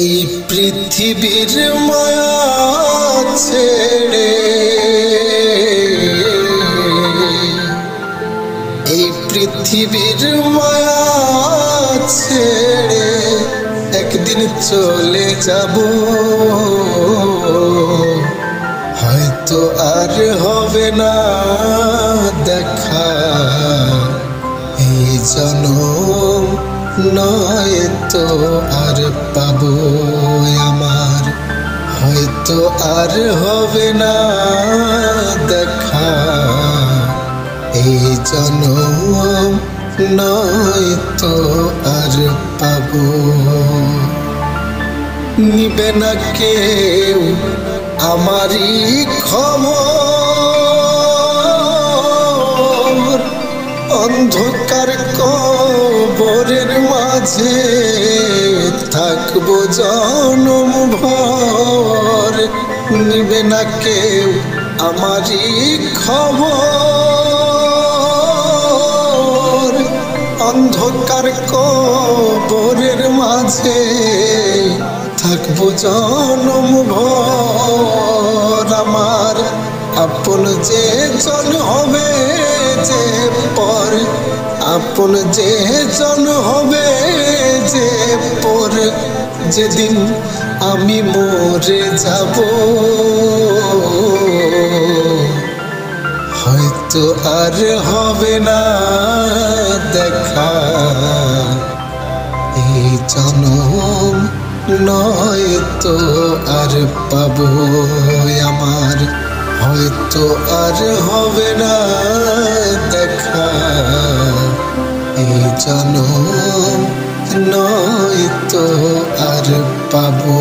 এই পৃথিবীর মায়া ছেড়ে, এই পৃথিবীর মায়া ছেড়ে একদিন চলে যাব, হয়তো আর হবে না দেখা এই জনম, নয় তো আর পাবো আমার, হয়তো আর হবে না দেখা এই জনম, নয় তো আর পাবো। নিবে না কেউ আমারই খবর, অন্ধকার কবরের মাঝে থাকবো জনম ভর। নিবে না কেউ আমারই খবর, অন্ধকার কবরের মাঝে থাকবো জনম ভর। আমার আপন যে জন হবে যে পর, আপন যে জন হবে যে পর, যেদিন আমি মরে যাব, হয়তো আর হবে না দেখা এই জনম, নয় তো আর পাবো আমার, হয়তো আর হবে না দেখা এই জনম, নয় তো আর পাবো।